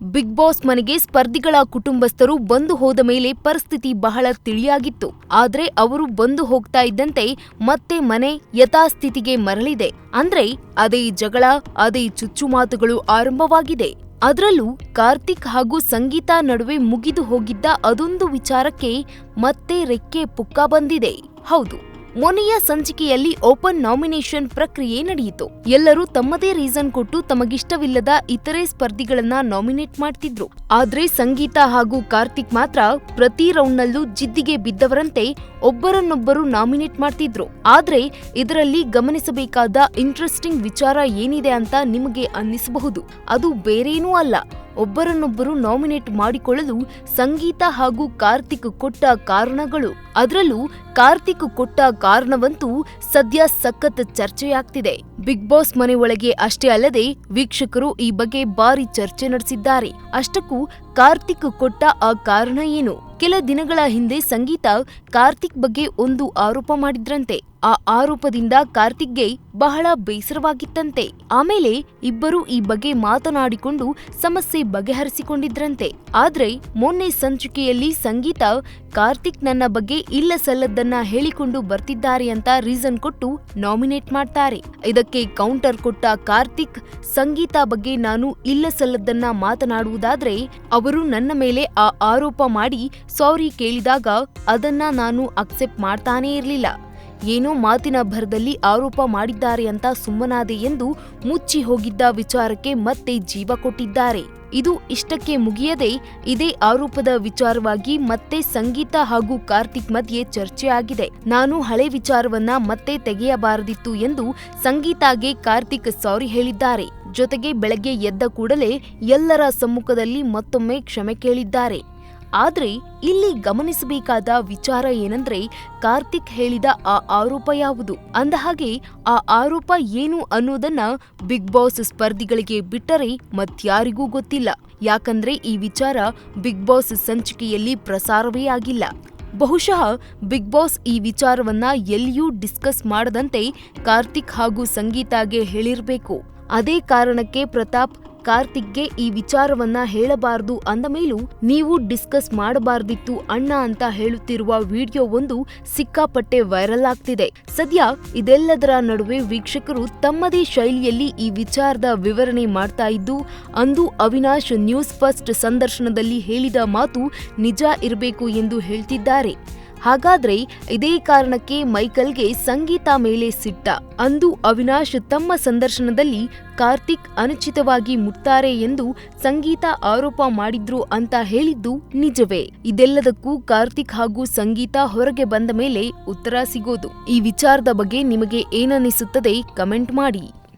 Big boss ಮನೆಗೆ ಸ್ಪರ್ಧಿಗಳ ಕುಟುಂಬಸ್ಥರು ಬಂದು ಹೋದ ಮೇಲೆ ಪರಿಸ್ಥಿತಿ ಬಹಳ ತಿಳಿಯಾಗಿತ್ತು. ಆದ್ರೆ ಅವರು ಬಂದು ಹೋಗ್ತಾ ಇದ್ದಂತೆ ಮತ್ತೆ ಮನೆ ಯಥಾಸ್ಥಿತಿಗೆ ಮರಳಿದೆ. ಅಂದ್ರೆ ಅದೇ ಜಗಳ, ಅದೇ ಚುಚ್ಚುಮಾತುಗಳು ಆರಂಭವಾಗಿದೆ. ಅದರಲ್ಲೂ ಕಾರ್ತಿಕ್ ಹಾಗೂ ಸಂಗೀತಾ ನಡುವೆ ಮುಗಿದು ಹೋಗಿದ್ದ ಅದೊಂದು ವಿಚಾರಕ್ಕೆ ಮತ್ತೆ ರೆಕ್ಕೆ ಪುಕ್ಕ ಬಂದಿದೆ. ಹೌದು, ಮೊನ್ನೆಯ ಸಂಚಿಕೆಯಲ್ಲಿ ಓಪನ್ ನಾಮಿನೇಷನ್ ಪ್ರಕ್ರಿಯೆ ನಡೆಯಿತು. ಎಲ್ಲರೂ ತಮ್ಮದೇ ರೀಸನ್ ಕೊಟ್ಟು ತಮಗಿಷ್ಟವಿಲ್ಲದ ಇತರೆ ಸ್ಪರ್ಧಿಗಳನ್ನ ನಾಮಿನೇಟ್ ಮಾಡ್ತಿದ್ರು. ಆದ್ರೆ ಸಂಗೀತಾ ಹಾಗೂ ಕಾರ್ತಿಕ್ ಮಾತ್ರ ಪ್ರತಿ ರೌಂಡ್ನಲ್ಲೂ ಜಿದ್ದಿಗೆ ಬಿದ್ದವರಂತೆ ಒಬ್ಬರನ್ನೊಬ್ಬರು ನಾಮಿನೇಟ್ ಮಾಡ್ತಿದ್ರು. ಆದ್ರೆ ಇದರಲ್ಲಿ ಗಮನಿಸಬೇಕಾದ ಇಂಟ್ರೆಸ್ಟಿಂಗ್ ವಿಚಾರ ಏನಿದೆ ಅಂತ ನಿಮಗೆ ಅನ್ನಿಸಬಹುದು. ಅದು ಬೇರೇನೂ ಅಲ್ಲ, ಒಬ್ಬರನ್ನೊಬ್ಬರು ನಾಮಿನೇಟ್ ಮಾಡಿಕೊಳ್ಳಲು ಸಂಗೀತಾ ಹಾಗೂ ಕಾರ್ತಿಕ್ ಕೊಟ್ಟ ಕಾರಣಗಳು. ಅದರಲ್ಲೂ ಕಾರ್ತಿಕ್ ಕೊಟ್ಟ ಕಾರಣವಂತೂ ಸದ್ಯ ಸಖತ್ ಚರ್ಚೆಯಾಗ್ತಿದೆ. ಬಿಗ್ ಬಾಸ್ ಮನೆ ಒಳಗೆ ಅಷ್ಟೇ ಅಲ್ಲದೆ ವೀಕ್ಷಕರು ಈ ಬಗ್ಗೆ ಭಾರಿ ಚರ್ಚೆ ನಡೆಸಿದ್ದಾರೆ. ಅಷ್ಟಕ್ಕೂ ಕಾರ್ತಿಕ್ ಕೊಟ್ಟ ಆ ಕಾರಣ ಏನು? ಕೆಲ ದಿನಗಳ ಹಿಂದೆ ಸಂಗೀತಾ ಕಾರ್ತಿಕ್ ಬಗ್ಗೆ ಒಂದು ಆರೋಪ ಮಾಡಿದ್ರಂತೆ. ಆ ಆರೋಪದಿಂದ ಕಾರ್ತಿಕ್ಗೆ ಬಹಳ ಬೇಸರವಾಗಿತ್ತಂತೆ. ಆಮೇಲೆ ಇಬ್ಬರು ಈ ಬಗ್ಗೆ ಮಾತನಾಡಿಕೊಂಡು ಸಮಸ್ಯೆ ಬಗೆಹರಿಸಿಕೊಂಡಿದ್ರಂತೆ. ಆದ್ರೆ ಮೊನ್ನೆ ಸಂಚಿಕೆಯಲ್ಲಿ ಸಂಗೀತಾ ಕಾರ್ತಿಕ್ ನನ್ನ ಬಗ್ಗೆ ಇಲ್ಲ ಸಲ್ಲದ್ದನ್ನ ಹೇಳಿಕೊಂಡು ಬರ್ತಿದ್ದಾರೆ ಅಂತ ರೀಸನ್ ಕೊಟ್ಟು ನಾಮಿನೇಟ್ ಮಾಡ್ತಾರೆ. ಇದಕ್ಕೆ ಕೌಂಟರ್ ಕೊಟ್ಟ ಕಾರ್ತಿಕ್, ಸಂಗೀತಾ ಬಗ್ಗೆ ನಾನು ಇಲ್ಲ ಸಲ್ಲದ್ದನ್ನ ಮಾತನಾಡುವುದಾದ್ರೆ ಅವರು ನನ್ನ ಮೇಲೆ ಆ ಆರೋಪ ಮಾಡಿ ಸಾರಿ ಕೇಳಿದಾಗ ಅದನ್ನ ನಾನು ಅಕ್ಸೆಪ್ಟ್ ಮಾಡ್ತಾನೇ ಇರ್ಲಿಲ್ಲ. ಏನೋ ಮಾತಿನ ಭರದಲ್ಲಿ ಆರೋಪ ಮಾಡಿದ್ದಾರೆ ಅಂತ ಸುಮ್ಮನಾದೆ ಎಂದು ಮುಚ್ಚಿ ಹೋಗಿದ್ದ ವಿಚಾರಕ್ಕೆ ಮತ್ತೆ ಜೀವ ಕೊಟ್ಟಿದ್ದಾರೆ. ಇದು ಇಷ್ಟಕ್ಕೆ ಮುಗಿಯದೆ ಇದೇ ಆರೋಪದ ವಿಚಾರವಾಗಿ ಮತ್ತೆ ಸಂಗೀತಾ ಹಾಗೂ ಕಾರ್ತಿಕ್ ಮಧ್ಯೆ ಚರ್ಚೆ ಆಗಿದೆ. ನಾನು ಹಳೆ ವಿಚಾರವನ್ನ ಮತ್ತೆ ತೆಗೆಯಬಾರದಿತ್ತು ಎಂದು ಸಂಗೀತಾಗೆ ಕಾರ್ತಿಕ್ ಸಾರಿ ಹೇಳಿದ್ದಾರೆ. ಜೊತೆಗೆ ಬೆಳಗ್ಗೆ ಎದ್ದ ಕೂಡಲೇ ಎಲ್ಲರ ಸಮ್ಮುಖದಲ್ಲಿ ಮತ್ತೊಮ್ಮೆ ಕ್ಷಮೆ ಕೇಳಿದ್ದಾರೆ. ಆದ್ರೆ ಇಲ್ಲಿ ಗಮನಿಸಬೇಕಾದ ವಿಚಾರ ಏನಂದ್ರೆ ಕಾರ್ತಿಕ್ ಹೇಳಿದ ಆ ಆರೋಪ ಯಾವುದು? ಅಂದಹಾಗೆ ಆ ಆರೋಪ ಏನು ಅನ್ನೋದನ್ನ ಬಿಗ್ ಬಾಸ್ ಸ್ಪರ್ಧಿಗಳಿಗೆ ಬಿಟ್ಟರೆ ಮತ್ಯಾರಿಗೂ ಗೊತ್ತಿಲ್ಲ. ಯಾಕಂದ್ರೆ ಈ ವಿಚಾರ ಬಿಗ್ ಬಾಸ್ ಸಂಚಿಕೆಯಲ್ಲಿ ಪ್ರಸಾರವೇ ಆಗಿಲ್ಲ. ಬಹುಶಃ ಬಿಗ್ ಬಾಸ್ ಈ ವಿಚಾರವನ್ನ ಎಲ್ಲಿಯೂ ಡಿಸ್ಕಸ್ ಮಾಡದಂತೆ ಕಾರ್ತಿಕ್ ಹಾಗೂ ಸಂಗೀತಾಗೆ ಹೇಳಿರ್ಬೇಕು. ಅದೇ ಕಾರಣಕ್ಕೆ ಪ್ರತಾಪ್ ಕಾರ್ತಿಕ್ಗೆ ಈ ವಿಚಾರವನ್ನ ಹೇಳಬಾರದು ಅಂದ ಮೇಲೂ ನೀವು ಡಿಸ್ಕಸ್ ಮಾಡಬಾರ್ದಿತ್ತು ಅಣ್ಣ ಅಂತ ಹೇಳುತ್ತಿರುವ ವಿಡಿಯೋ ಒಂದು ಸಿಕ್ಕಾಪಟ್ಟೆ ವೈರಲ್ ಆಗ್ತಿದೆ. ಸದ್ಯ ಇದೆಲ್ಲದರ ನಡುವೆ ವೀಕ್ಷಕರು ತಮ್ಮದೇ ಶೈಲಿಯಲ್ಲಿ ಈ ವಿಚಾರದ ವಿವರಣೆ ಮಾಡ್ತಾ ಇದ್ದು, ಅಂದು ಅವಿನಾಶ್ ನ್ಯೂಸ್ ಫಸ್ಟ್ ಸಂದರ್ಶನದಲ್ಲಿ ಹೇಳಿದ ಮಾತು ನಿಜ ಇರಬೇಕು ಎಂದು ಹೇಳ್ತಿದ್ದಾರೆ. ಹಾಗಾದ್ರೆ ಇದೇ ಕಾರಣಕ್ಕೆ ಮೈಕಲ್ಗೆ ಸಂಗೀತಾ ಮೇಲೆ ಸಿಟ್ಟ? ಅಂದು ಅವಿನಾಶ್ ತಮ್ಮ ಸಂದರ್ಶನದಲ್ಲಿ ಕಾರ್ತಿಕ್ ಅನುಚಿತವಾಗಿ ಮುಟ್ತಾರೆ ಎಂದು ಸಂಗೀತಾ ಆರೋಪ ಮಾಡಿದ್ರು ಅಂತ ಹೇಳಿದ್ದು ನಿಜವೇ? ಇದೆಲ್ಲದಕ್ಕೂ ಕಾರ್ತಿಕ್ ಹಾಗೂ ಸಂಗೀತಾ ಹೊರಗೆ ಬಂದ ಮೇಲೆ ಉತ್ತರ ಸಿಗೋದು. ಈ ವಿಚಾರದ ಬಗ್ಗೆ ನಿಮಗೆ ಏನನ್ನಿಸುತ್ತದೆ? ಕಮೆಂಟ್ ಮಾಡಿ.